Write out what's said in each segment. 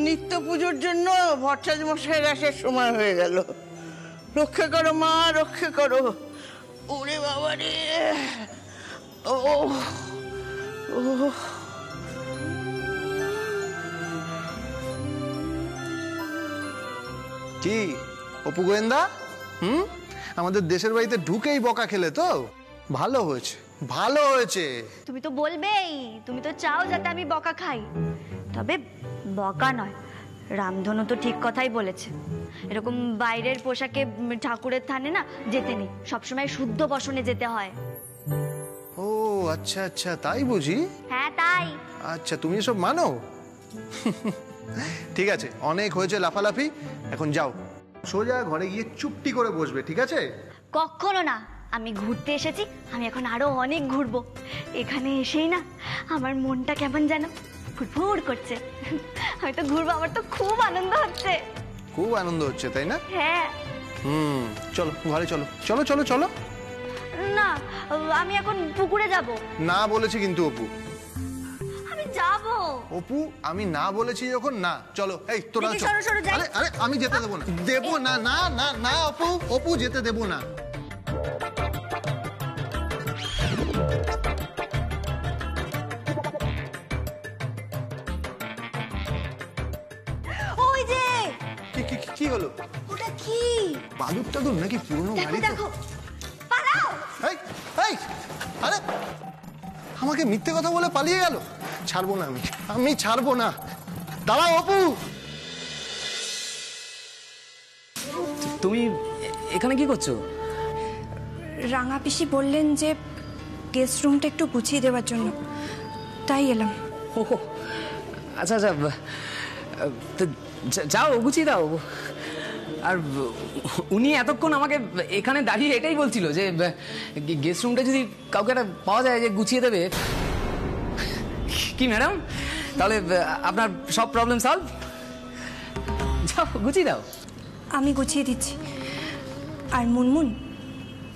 নিত্য পুজোর জন্য ভট্টাচার্য মশাইয়ের আসার সময় হয়ে গেল। রক্ষা করো মা, রক্ষা করো। ওরে বাবা রে, ও ও। কি অপু গোয়েন্দা, আমাদের দেশের বাড়িতে ঢুকেই বকা খেলে তো? ভালো হয়েছে, ভালো হয়েছে। তুমি তো বলবেই, তুমি তো চাও যাতে আমি বকা খাই। তবে বকা নয়, রামধনু তো ঠিক কথাই বলেছে। এরকম বাইরের পোশাকে ঠাকুরের থানে না যেতে নেই, সবসময় শুদ্ধ বসনে যেতে হয়। ও আচ্ছা আচ্ছা, তাই বুঝি? হ্যাঁ তাই। আচ্ছা, তুমি এসব মানো? ঠিক আছে, অনেক হয়েছে লাফালাফি, এখন যাও সোজা ঘরে গিয়ে চুপটি করে বসবে, ঠিক আছে? কখনো না, আমি ঘুরতে এসেছি, আমি এখন আরো অনেক ঘুরবো। এখানে এসেই না আমার মনটা কেমন যেন ফুরফুর করছে। আমি তো ঘুরবো, আমার তো খুব আনন্দ হচ্ছে। খুব আনন্দ হচ্ছে তাই না? হ্যাঁ। চলো ঘরে চলো, চলো চলো চলো। না, আমি এখন পুকুরে যাব। না বলেছি কিন্তু অপু। আমি যাব। অপু, আমি না বলেছি যখন না, চলো। এই তোরা দেখি, সরো, সরো, যাই। আরে আরে, আমি যেতে দেবো না, দেবো না, না না না অপু, অপু যেতে দেবো না। ওই যে কি হলো? ওটা কি? বাদুর টাদুর নাকি পুরনো গাড়ি? দেখো, পালাও। এই এই, আরে আমাকে মিথ্যে কথা বলে পালিয়ে গেল। ছাড়বো না আমি, আমি ছাড়বো না। দাঁড়াও অপু। তুমি এখানে কি করছো? রাঙা পিসি বললেন যে গেস্ট রুমটা একটু গুছিয়ে দেওয়ার জন্য, তাই এলাম। ও আচ্ছা আচ্ছা, তো যাও গুছিয়ে দাও। আর উনি এতক্ষণ আমাকে এখানে দাঁড়িয়ে এটাই বলছিল যে গেস্ট রুমটা যদি কাউকে একটা পাওয়া যায় যে গুছিয়ে দেবে। কি ম্যাডাম, তাহলে আপনার সব প্রবলেম সলভ? যাও গুছিয়ে দাও। আমি গুছিয়ে দিচ্ছি। আর মুনমুন,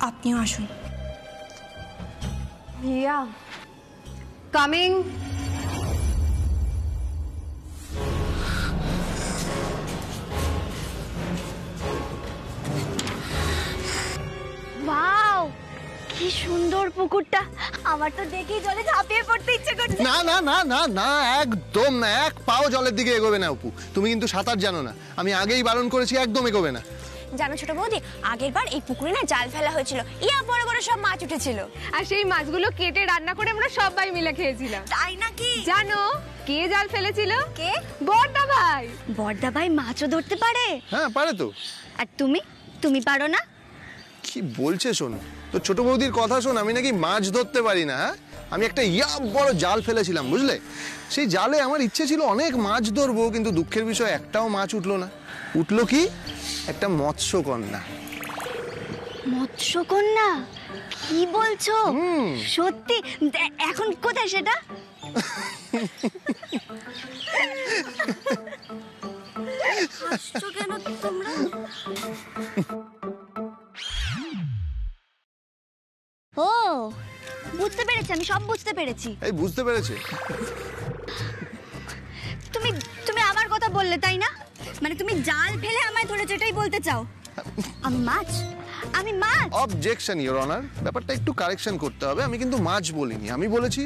আপনিও আসুন। Villa coming. ওয়াও, কি সুন্দর পুকুরটা। আমার তো দেখেই জলে ঝাঁপিয়ে পড়তে ইচ্ছে করছে। না না না না না, একদম না, এক পাও জলের দিকে এগোবে না অপু। তুমি কিন্তু সাঁতার জানো না, আমি আগেই বারণ করেছি, একদম এগোবে না। জানো ছোট বৌদি, আগের বার এই পুকুরে না জাল ফেলা হয়েছিল, ইয়া বড় বড় সব মাছ উঠেছিল। আর সেই মাছগুলো কেটে রান্না করে আমরা সবাই মিলে খেয়েছিলাম। তাই নাকি? জানো কে জাল ফেলেছিল? কে? বড়দা ভাই। বড়দা ভাই মাছও ধরতে পারে? হ্যাঁ পারে তো। আর তুমি পারো না? কি বলছে শোন, তো ছোট বৌদির কথা শোন, আমি নাকি মাছ ধরতে পারি না। আমি একটা বড় জাল ফেলেছিলাম, বুঝলে? সেই জালে আমার ইচ্ছে ছিল অনেক মাছ ধরবো, কিন্তু দুঃখের বিষয় একটাও মাছ উঠলো না। উঠলো কি? একটা মৎস্যকন্যা। মৎস্যকন্যা? কি বলছো? সত্যি? এখন কোথায় সেটা? হাসছো কেন তোমরা? ও বুঝতে পেরেছি, আমি সব বুঝতে পেরেছি। এই বুঝতে পেরেছে? তুমি আমার কথা বললে তাই না? মানে তুমি জাল ফেলে আমায় ধরেছো, এটাই বলতে চাও? আমি মাছ? অবজেকশন ইওর অনার, ব্যাপারটা একটু কারেকশন করতে হবে। আমি কিন্তু মাছ বলিনি, আমি বলেছি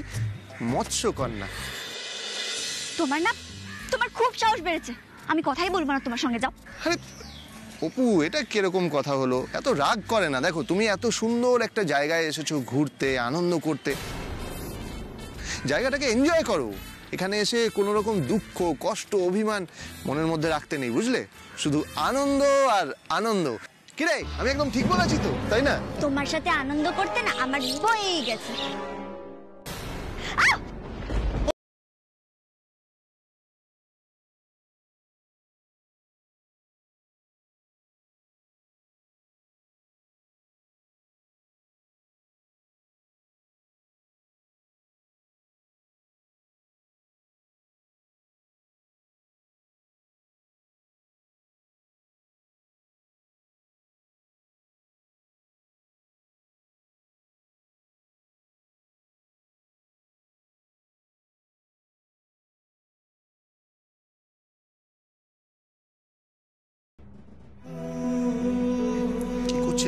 মৎস্যকন্যা। তোমার খুব সাহস বেড়েছে। আমি কথাই বলবো না তোমার সঙ্গে, যাও। আরে অপু, এটা কিরকম কথা হলো? এত রাগ করে না। দেখো, তুমি এত সুন্দর একটা জায়গায় এসেছো ঘুরতে, আনন্দ করতে, জায়গাটাকে এনজয় করো। এখানে এসে কোনো রকম দুঃখ, কষ্ট, অভিমান মনের মধ্যে রাখতে নেই, বুঝলে? শুধু আনন্দ আর আনন্দ। কিরে, আমি একদম ঠিক বলেছি তো, তাই না? তোমার সাথে আনন্দ করতে না আমার বয়েই গেছে।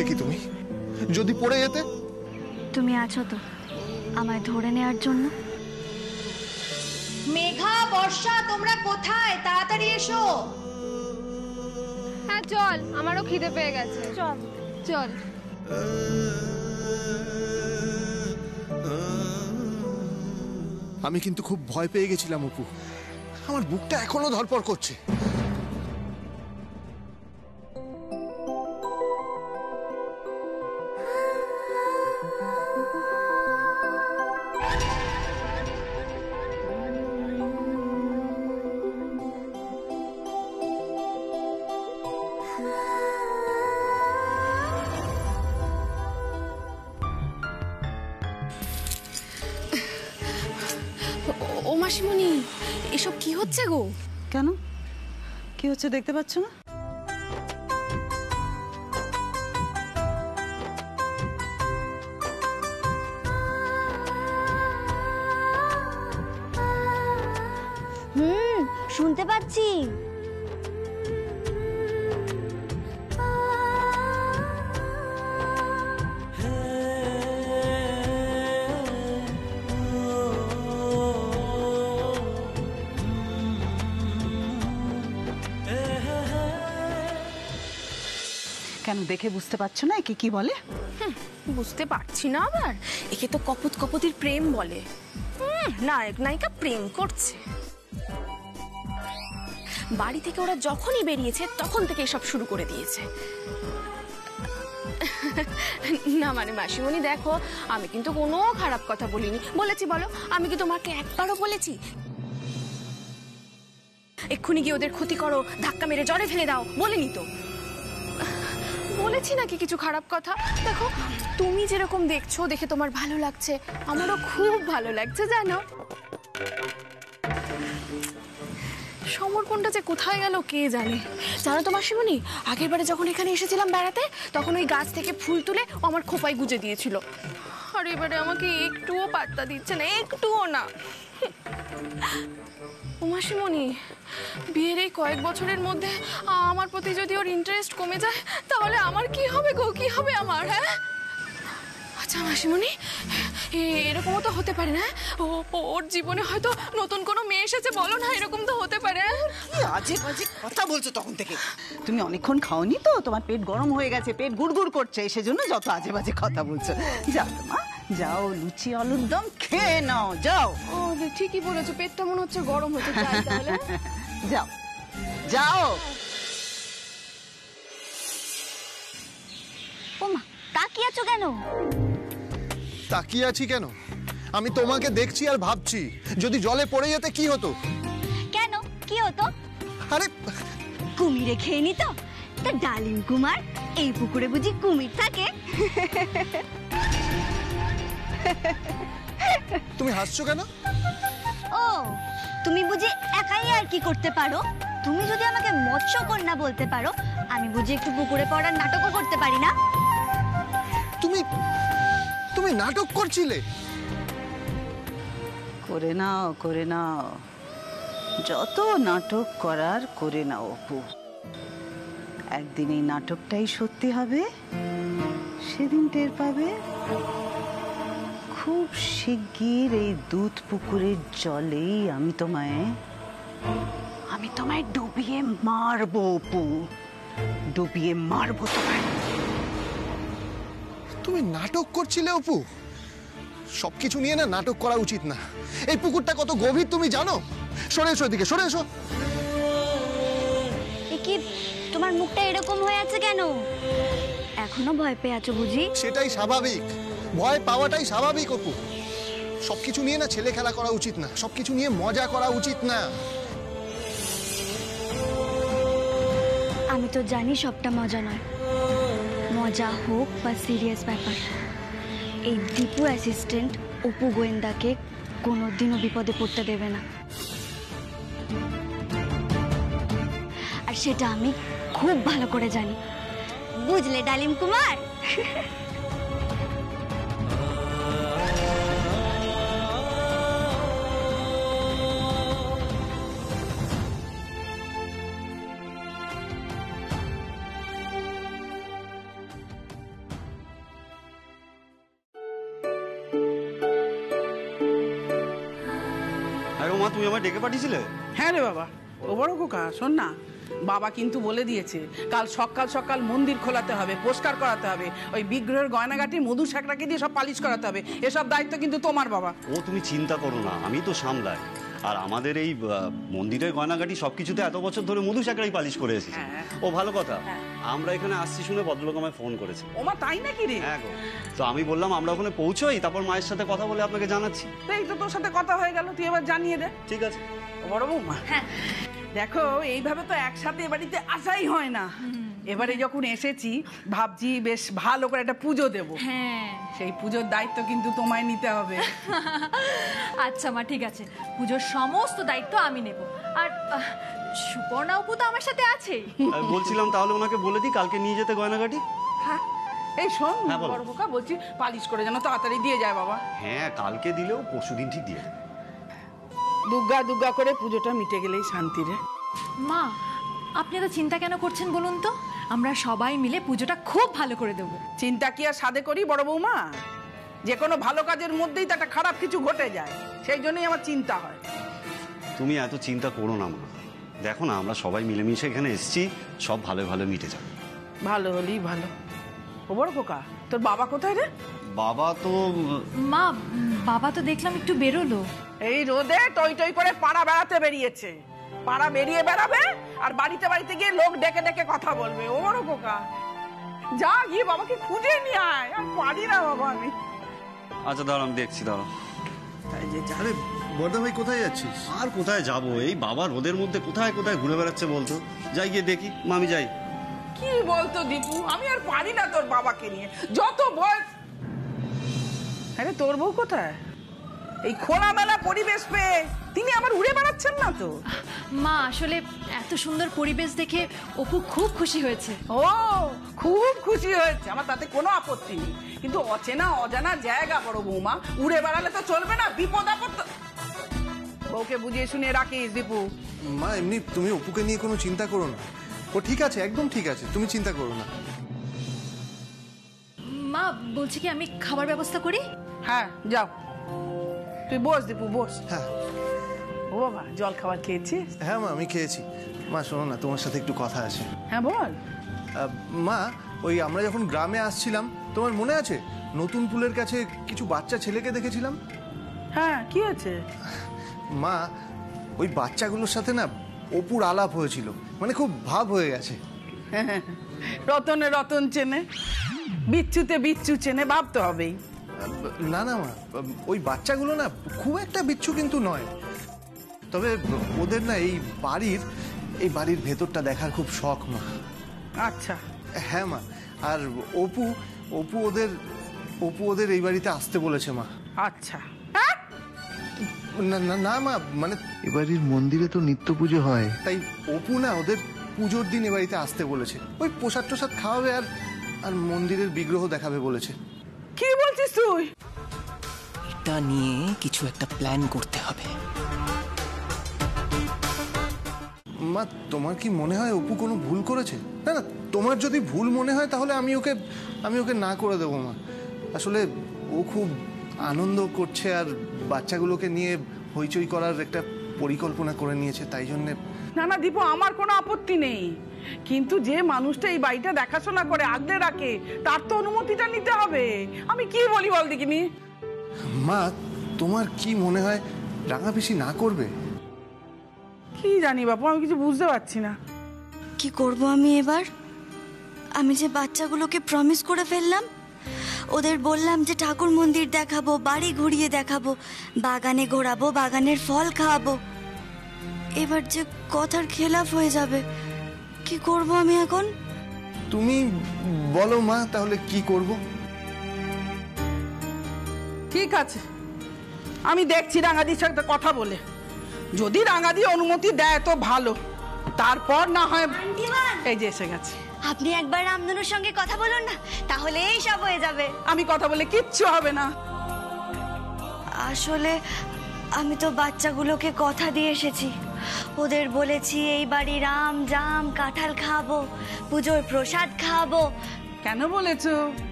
করলে কি তুমি? যদি পড়ে যেতে? তুমি আছো তো আমায় ধরে নেওয়ার জন্য? মেঘা, বর্ষা, তোমরা কোথায়? তাড়াতাড়ি এসো। হ্যাঁ চল, আমারও খিদে পেয়ে গেছে। চল চল। আমি কিন্তু খুব ভয় পেয়ে গেছিলাম অপু, আমার বুকটা এখনো ধড়ফড় করছে। ও মাসিমণি, এসব কি হচ্ছে গো? কেন, কি হচ্ছে দেখতে পাচ্ছ না? শুনতে পাচ্ছি। কেন, দেখে বুঝতে পারছো না একে কি বলে? বুঝতে পারছি না আবার? একে তো কপত কপতির প্রেম বলে। নায়ক নায়িকা প্রেম করছে। বাড়ি থেকে ওরা যখনই বেরিয়েছে তখন থেকে এসব শুরু করে দিয়েছে। না মানে মাসিমণি দেখো, আমি কিন্তু কোনো খারাপ কথা বলিনি। বলেছি বলো? আমি কি তোমাকে একবারও বলেছি এক্ষুনি গিয়ে ওদের ক্ষতি করো, ধাক্কা মেরে জলে ফেলে দাও? বলিনি তো। বলেছি নাকি কিছু খারাপ কথা? দেখো, তুমি যেরকম দেখছো দেখে তোমার ভালো লাগছে, আমারও খুব ভালো লাগছে জানো। সমর্পণটা যে কোথায় গেল কে জানে। জানো তো মাসিমণি, আগের বারে যখন এখানে এসেছিলাম বেড়াতে, তখন ওই গাছ থেকে ফুল তুলে ও আমার খোপায় গুজে দিয়েছিল। আর এবারে আমাকে একটুও পাত্তা দিচ্ছে না, একটুও না। ও মাসিমণি, বিয়ের এই কয়েক বছরের মধ্যে আমার প্রতি যদি ওর ইন্টারেস্ট কমে যায় তাহলে আমার কি হবে গো? কি হবে আমার? হ্যাঁ আচ্ছা মাসিমণি, এরকমও তো হতে পারে না? ওর জীবনে হয়তো নতুন কোনো মেয়ে এসেছে, বলো না, এরকম তো হতে পারে। কি আজে বাজে কথা বলছো তখন থেকে? তুমি অনেকক্ষণ খাওনি তো, তোমার পেট গরম হয়ে গেছে, পেট গুড়গুড় করছে, সেজন্য যত আজে বাজে কথা বলছো। যাও তো মা, যাও লুচি আলুর দম খেয়ে নাও, যাও। ও ঠিকই বলেছো, পেটটা মনে হচ্ছে গরম হতে চাই তাহলে। যাও যাও। ওমা, তাকিয়ে আছো কেন? তাকিয়ে আছি কেন? আমি তোমাকে দেখছি আর ভাবছি যদি জলে পড়ে যেতে কি হতো। কেন, কি হতো? আরে কুমিরে খেয়ে নিত? তা ডালিম কুমার, এই পুকুরে বুঝি কুমির থাকে? তুমি হাসছো কেন? ও, তুমি বুঝি একাই আর কি করতে পারো? তুমি যদি আমাকে মৎস্যকন্যা বলতে পারো, আমি বুঝি একটু পুকুরে পড়ার নাটকও করতে পারি না? তুমি তুমি নাটক করছিলে? করে নাও, করে নাও, যত নাটক করার করে নাও অপু। একদিন এই নাটকটাই সত্যি হবে, সেদিন টের পাবে। খুব শিগগির এই দুধ পুকুরের জলেই আমি তোমায় ডুবিয়ে মারবো অপু, ডুবিয়ে মারবো তোমায়। তুমি নাটক করছিলে অপু? সবকিছু নিয়ে না নাটক করা উচিত না। এই পুকুরটা কত গভীর তুমি জানো? সরে এসো এদিকে, সরে এসো। কি তোমার মুখটা এরকম হয়ে আছে কেন? এখনো ভয় পেয়ে আছো বুঝি? সেটাই স্বাভাবিক, ভয় পাওয়াটাই স্বাভাবিক অপু। সবকিছু নিয়ে না ছেলে খেলা করা উচিত না, সবকিছু নিয়ে মজা করা উচিত না। আমি তো জানি সবটা মজা নয়, মজা হোক বা সিরিয়াস ব্যাপার, এই দীপু অ্যাসিস্ট্যান্ট অপু গোয়েন্দাকে কোনোদিনও বিপদে পড়তে দেবে না। আর সেটা আমি খুব ভালো করে জানি, বুঝলে ডালিম কুমার? মা, তুমি আমায় ডেকে পাঠিয়েছিলে? হ্যাঁ রে বাবা, ও বড় খোকা শোন না, বাবা কিন্তু বলে দিয়েছে কাল সকাল সকাল মন্দির খোলাতে হবে, পরিষ্কার করাতে হবে, ওই বিগ্রহের গয়নাগাটি মধু শাকরাকে দিয়ে সব পালিশ করাতে হবে। এসব দায়িত্ব কিন্তু তোমার বাবা। ও তুমি চিন্তা করো না, আমি তো সামলাই। আর আমাদের এই মন্দিরের গয়নাগাটি সবকিছুতে এত বছর ধরে মধু শাকরাই পালিশ করে এসেছে। ও ভালো কথা, আমরা এখানে আসছি শুনে ভদ্রলোক আমায় ফোন করেছে। ওমা তাই নাকি রে? হ্যাঁ গো, তো আমি বললাম আমরা ওখানে পৌঁছোই, তারপর মায়ের সাথে কথা বলে আপনাকে জানাচ্ছি। এই তো তোর সাথে কথা হয়ে গেল, তুই এবার জানিয়ে দে। ঠিক আছে। বড় বৌমা, দেখো এইভাবে তো একসাথে এ বাড়িতে আসাই হয় না। এবারে যখন এসেছি ভাবছি বেশ ভালো করে একটা পুজো দেব। হ্যাঁ, সেই পুজোর দায়িত্ব কিন্তু তোমায় নিতে হবে। আচ্ছা মা, ঠিক আছে, পুজোর সমস্ত দায়িত্ব আমি নেব। আর সুপর্ণা অপু তো আমার সাথে আছেই। বলছিলাম তাহলে ওনাকে বলে দিই কালকে নিয়ে যেতে গয়নাগাটি। হ্যাঁ, এই শোন হ্যাঁ, বলো। বড় খোকা, বলছি পালিশ করে যেন তাড়াতাড়ি দিয়ে যায় বাবা। হ্যাঁ, কালকে দিলেও পরশুদিন ঠিক দিয়ে দেবে। দুর্গা দুর্গা করে পুজোটা মিটে গেলেই শান্তি রে। মা, আপনি এত চিন্তা কেন করছেন বলুন তো? আমরা সবাই মিলে পুজোটা খুব ভালো করে দেবো। চিন্তা কি আর সাধে করি বড় বৌমা? যে কোনো ভালো কাজের মধ্যেই তো একটা খারাপ কিছু ঘটে যায়, সেই জন্যই আমার চিন্তা হয়। তুমি এত চিন্তা করো না মা, দেখো না আমরা সবাই মিলেমিশে এখানে এসেছি, সব ভালো ভালো মিটে যাবে। ভালো হলেই ভালো। ও বড় খোকা, তোর বাবা কোথায় রে? বাবা তো মা, বাবা তো দেখলাম একটু বেরোলো। এই রোদে টই টই করে পাড়া বেড়াতে বেরিয়েছে। পাড়া বেরিয়ে বেড়াবে আর বাড়িতে বাড়িতে গিয়ে লোক ডেকে ডেকে কথা বলবে। ও বড় খোকা, যা গিয়ে বাবাকে খুঁজে নিয়ে আয়। আর পারি না বাবা আমি। আচ্ছা দাঁড়াও, আমি দেখছি, দাঁড়াও। আরে বড়দা ভাই কোথায় যাচ্ছিস? আর কোথায় যাব, এই বাবা রোদের মধ্যে কোথায় কোথায় ঘুরে বেড়াচ্ছে বলতো। যাই গিয়ে দেখি। মা আমি যাই। কি বলতো দীপু, আমি আর পারি না তোর বাবাকে নিয়ে। যত বয়স। আরে তোর বউ কোথায়? এই খোলামেলা পরিবেশ পেয়ে তিনি আবার উড়ে বেড়াচ্ছেন না তো? মা, আসলে এত সুন্দর পরিবেশ দেখে অপু খুব খুশি হয়েছে। ও খুব খুশি হয়েছে, আমার তাতে কোনো আপত্তি নেই। কিন্তু অচেনা অজানা জায়গা বড় বৌমা, উড়ে বেড়ালে তো চলবে না। বিপদ আপদ বউকে বুঝিয়ে শুনিয়ে রাখিস দীপু। মা এমনি তুমি অপুকে নিয়ে কোনো চিন্তা করো না, ও ঠিক আছে, একদম ঠিক আছে, তুমি চিন্তা করো না। মা, বলছি কি আমি খাবার ব্যবস্থা করি? হ্যাঁ যাও, তুই বস দীপু বস। হ্যাঁ। ও বাবা, জল খাবার খেয়েছিস? হ্যাঁ মা, আমি খেয়েছি। মা শোনো না, তোমার সাথে একটু কথা আছে। হ্যাঁ বল। মা, ওই আমরা যখন গ্রামে আসছিলাম, তোমার মনে আছে নতুন পুলের কাছে কিছু বাচ্চা ছেলেকে দেখেছিলাম? হ্যাঁ, কি আছে? মা, ওই বাচ্চাগুলোর সাথে না অপুর আলাপ হয়েছিল, মানে খুব ভাব হয়ে গেছে। রতনে রতন চেনে, বিচ্ছুতে বিচ্ছু চেনে, ভাবতে হবেই। না না মা, ওই বাচ্চাগুলো না খুব একটা বিচ্ছু কিন্তু নয়, তবে ওদের না এই বাড়ির ভেতরটা দেখার খুব শখ মা। আচ্ছা। হ্যাঁ মা, আর অপু ওদের এই বাড়িতে আসতে বলেছে মা। আচ্ছা। না না না মা, মানে এবাড়ির মন্দিরে তো নিত্য পুজো হয়, তাই অপু না ওদের পুজোর দিন এ বাড়িতে আসতে বলেছে। ওই প্রসাদ টোসাদ খাওয়াবে আর মন্দিরের বিগ্রহ দেখাবে বলেছে। কি বলছিস তুই? এটা নিয়ে কিছু একটা প্ল্যান করতে হবে। মা, তোমার কি মনে হয় অপু কোনো ভুল করেছে? না না, তোমার যদি ভুল মনে হয় তাহলে আমি ওকে না করে দেবো মা। আসলে ও খুব আনন্দ করছে আর বাচ্চাগুলোকে নিয়ে হইচই করার একটা পরিকল্পনা করে নিয়েছে, তাই জন্যে। না না দীপু, আমার কোনো আপত্তি নেই, কিন্তু যে মানুষটা এই বাড়িটা দেখাশোনা করে আগলে রাখে তার তো অনুমতিটা নিতে হবে। আমি কি বলি বল দেখিনি? মা, তোমার কি মনে হয় রাঙা পিসি না করবে? কি জানি বাপু, আমি কিছু বুঝতে পারছি না। কি করব আমি এবার? আমি যে বাচ্চাগুলোকে প্রমিস করে ফেললাম, ওদের বললাম যে ঠাকুর মন্দির দেখাবো, বাড়ি ঘুরিয়ে দেখাবো, বাগানে ঘোরাবো, বাগানের ফল খাওয়াবো। এবার যে কথার খেলাফ হয়ে যাবে, কি করব আমি এখন? তুমি বলো মা, তাহলে কি করব? ঠিক আছে, আমি দেখছি রাঙাদির সাথে কথা বলে। যদি রাঙাদি অনুমতি দেয় তো ভালো, তারপর না হয়। এই যে এসে গেছে। আপনি একবার রামধনুর সঙ্গে কথা বলুন না, তাহলে এই সব হয়ে যাবে। আমি কথা বলে কিচ্ছু হবে না। আসলে আমি তো বাচ্চাগুলোকে কথা দিয়ে এসেছি, ওদের বলেছি এই বাড়ির আম জাম কাঁঠাল খাবো, পুজোর প্রসাদ খাবো। কেন বলেছো?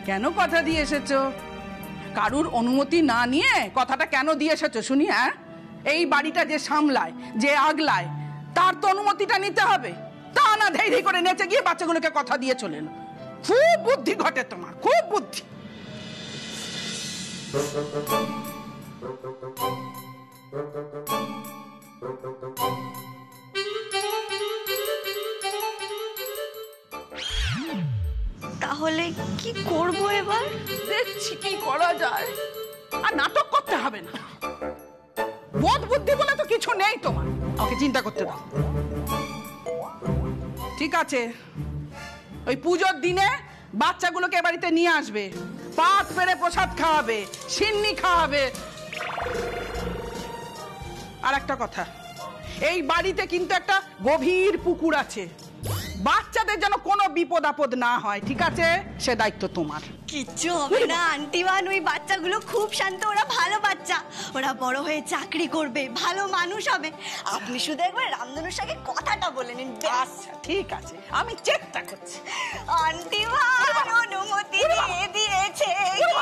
কেন কথা দিয়ে এসেছো? কারুর অনুমতি না নিয়ে কথাটা কেন দিয়ে এসেছো শুনি? হ্যাঁ, এই বাড়িটা যে সামলায়, যে আগলায়, তার তো অনুমতিটা নিতে হবে। তা না ধেই ধেই করে নেচে গিয়ে বাচ্চাগুলোকে কথা দিয়ে চলে এলো। খুব বুদ্ধি ঘটে তোমার, খুব বুদ্ধি। তাহলে কি করব এবার? দেখছি কি করা যায়। আর নাটক করতে হবে না, বোধ বুদ্ধি বলে তো কিছু নেই তোমার, ওকে চিন্তা করতে দাও। ঠিক আছে, ওই পুজোর দিনে বাচ্চাগুলোকে বাড়িতে নিয়ে আসবে, পাত পেরে প্রসাদ খাওয়াবে, সিন্নি খাওয়াবে। আর একটা কথা, এই বাড়িতে কিন্তু একটা গভীর পুকুর আছে, বাচ্চাদের যেন কোনো বিপদ আপদ না হয়, ঠিক আছে? সে দায়িত্ব তোমার। কিচ্ছু হবে না আন্টিমান, ওই বাচ্চাগুলো খুব শান্ত, ওরা ভালো বাচ্চা, ওরা বড় হয়ে চাকরি করবে, ভালো মানুষ হবে। আপনি শুধু একবার রামধনুর সঙ্গে কথাটা বলে নিন। আচ্ছা ঠিক আছে, আমি চেষ্টা করছি। আন্টিমান অনুমতি দিয়ে দিয়েছে।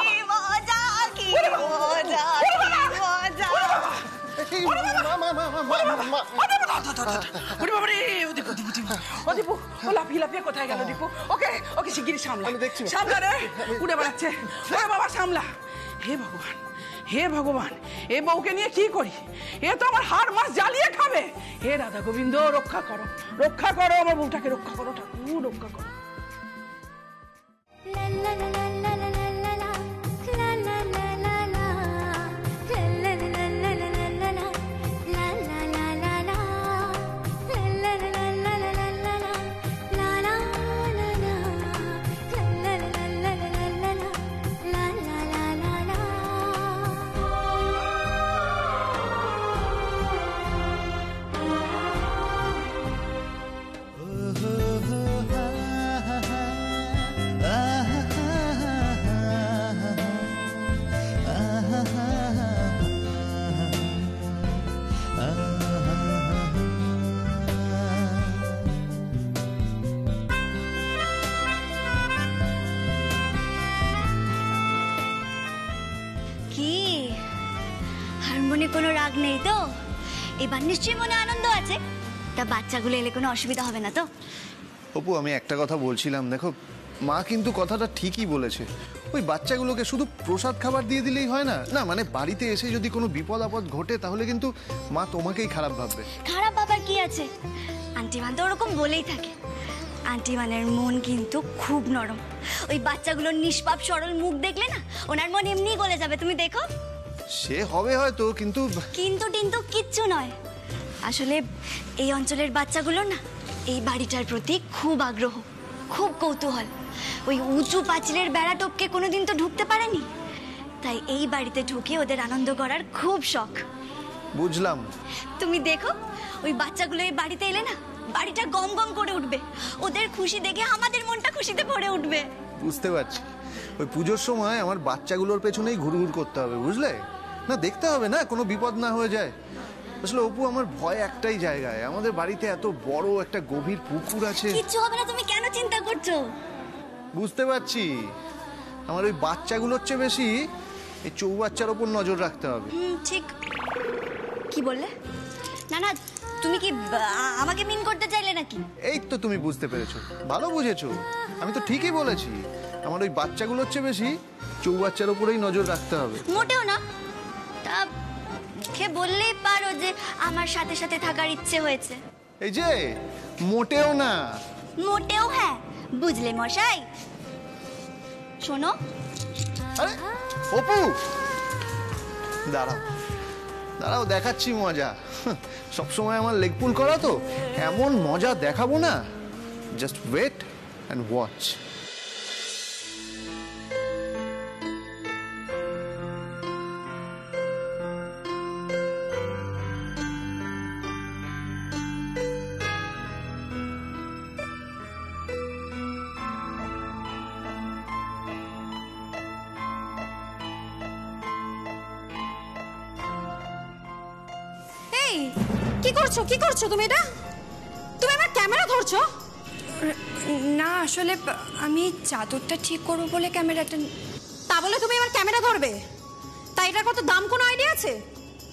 কি মজা, কি মজা, কি মজা। কোথায় গেল দীপু? ওকে ওকে শিগগিরই সামলা, সামলা রে, উড়ে বেড়াচ্ছে। ওরে বাবা সামলা। হে ভগবান, হে ভগবান, এ বউকে নিয়ে কি করি? এ তো আমার হাড় মাস জ্বালিয়ে খাবে। হে রাধা গোবিন্দ, রক্ষা করো, রক্ষা করো, আমার বউটাকে রক্ষা করো, ঠাকুর রক্ষা করো। কোনো রাগ নেই তো? এবার নিশ্চয়ই মনে আনন্দ আছে। তা বাচ্চাগুলো এলে কোনো অসুবিধা হবে না তো? অপু, আমি একটা কথা বলছিলাম, দেখো মা কিন্তু কথাটা ঠিকই বলেছে। ওই বাচ্চাগুলোকে শুধু প্রসাদ খাবার দিয়ে দিলেই হয় না। না মানে বাড়িতে এসে যদি কোনো বিপদ আপদ ঘটে তাহলে কিন্তু মা তোমাকেই খারাপ ভাববে। খারাপ ভাবার কি আছে? আন্টিমান তো ওরকম বলেই থাকে। আন্টিমানের মন কিন্তু খুব নরম। ওই বাচ্চাগুলোর নিষ্পাপ সরল মুখ দেখলে না ওনার মন এমনিই গলে যাবে, তুমি দেখো। সে হবে হয়তো, কিন্তু কিন্তু কিচ্ছু নয়। আসলে এই অঞ্চলের বাচ্চাগুলো না এই বাড়িটার প্রতি খুব আগ্রহ, খুব কৌতূহল। ওই উঁচু পাঁচিলের বেড়া টপকে কোনোদিন তো ঢুকতে পারেনি, তাই এই বাড়িতে ঢুকে ওদের আনন্দ করার খুব শখ। বুঝলাম। তুমি দেখো ওই বাচ্চাগুলো এই বাড়িতে এলে না বাড়িটা গম গম করে উঠবে। ওদের খুশি দেখে আমাদের মনটা খুশিতে ভরে উঠবে। বুঝতে পারছি। ওই পুজোর সময় আমার বাচ্চাগুলোর পেছনেই ঘুরঘুর করতে হবে, বুঝলে? না দেখতে হবে না কোনো বিপদ না হয়ে যায়। আসলে অপু, আমার ভয় একটাই জায়গায়, আমাদের বাড়িতে এত বড় একটা গভীর পুকুর আছে। কিচ্ছু হবে না, তুমি কেন চিন্তা করছো? বুঝতে পারছি। আমার ওই বাচ্চাগুলোর চেয়ে বেশি এই চৌবাচ্চার ওপর নজর রাখতে হবে। ঠিক। কি বললে? না না, তুমি কি আমাকে মিন করতে চাইলে নাকি? এই তো তুমি বুঝতে পেরেছো, ভালো বুঝেছো। আমি তো ঠিকই বলেছি, আমার ওই বাচ্চাগুলোর চেয়ে বেশি চৌবাচ্চার ওপরেই নজর রাখতে হবে। মোটেও না। তা মুখে বললেই পারো যে আমার সাথে সাথে থাকার ইচ্ছে হয়েছে। এই যে মোটেও না। মোটেও হ্যাঁ, বুঝলে মশাই? শোনো। আরে অপু, দাঁড়াও দাঁড়াও, দেখাচ্ছি মজা। সবসময় আমার লেগ পুল করা তো, এমন মজা দেখাবো না। Just wait and watch. কি করছো তুমি? এটা তুমি আমার ক্যামেরা ধরছো? না আসলে আমি চাদরটা ঠিক করবো বলে ক্যামেরাটা। তা বলে তুমি আমার ক্যামেরা ধরবে? তাই এটার কত দাম কোনো আইডিয়া আছে?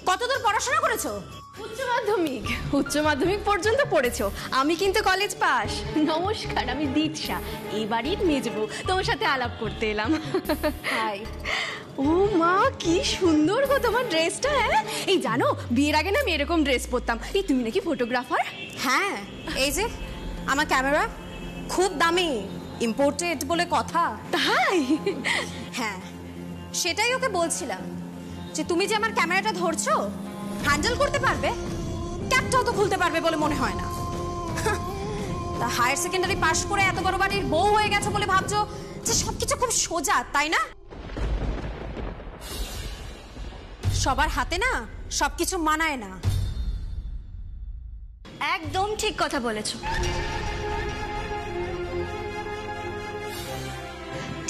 কতদূর পড়াশোনা করেছো? উচ্চ মাধ্যমিক পর্যন্ত পড়েছো। আমি কিন্তু কলেজ পাস। নমস্কার, আমি দীক্ষা, এই বাড়ির মেজবউ। তোমার সাথে আলাপ করতে এলাম। হাই। ও মা, কি সুন্দর গো তোমার ড্রেসটা। হ্যাঁ, এই জানো বিয়ের আগে না আমি এরকম ড্রেস পরতাম। এই তুমি নাকি ফটোগ্রাফার? হ্যাঁ, এই যে আমার ক্যামেরা খুব দামি, ইম্পোর্টেড বলে কথা। তাই? হ্যাঁ, সেটাই ওকে বলছিলাম যে তুমি যে আমার ক্যামেরাটা ধরছো, হ্যান্ডেল করতে পারবে? ক্যাপটাও তো খুলতে পারবে বলে মনে হয় না। তা হায়ার সেকেন্ডারি পাশ করে এত বড় বাড়ির বউ হয়ে গেছে বলে ভাবছো যে সবকিছু খুব সোজা, তাই না? সবার হাতে না সবকিছু মানায় না। একদম ঠিক কথা বলেছো।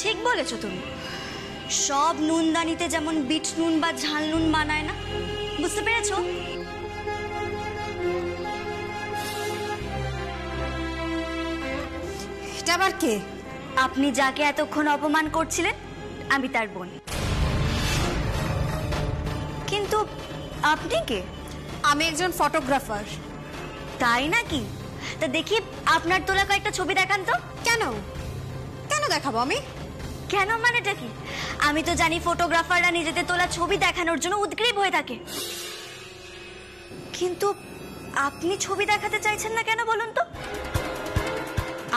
ঠিক বলেছো তুমি। সব নুনদানিতে যেমন বিট নুন বা ঝাল নুন মানায় না, বুঝতে পেরেছো? এটা আবার কে? আপনি যাকে এতক্ষণ অপমান করছিলেন, আমি তার বোন। কিন্তু আপনি কে? আমি একজন ফটোগ্রাফার। তাই নাকি? তা দেখি আপনার তোলা কয়েকটা ছবি দেখান তো। কেন কেন দেখাবো আমি? কেন মানেটা কি? আমি তো জানি ফটোগ্রাফাররা নিজেদের তোলা ছবি দেখানোর জন্য উদ্গ্রীব হয়ে থাকে, কিন্তু আপনি ছবি দেখাতে চাইছেন না কেন বলুন তো?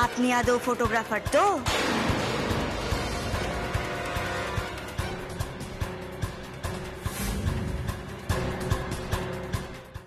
আপনি আদৌ ফটোগ্রাফার তো?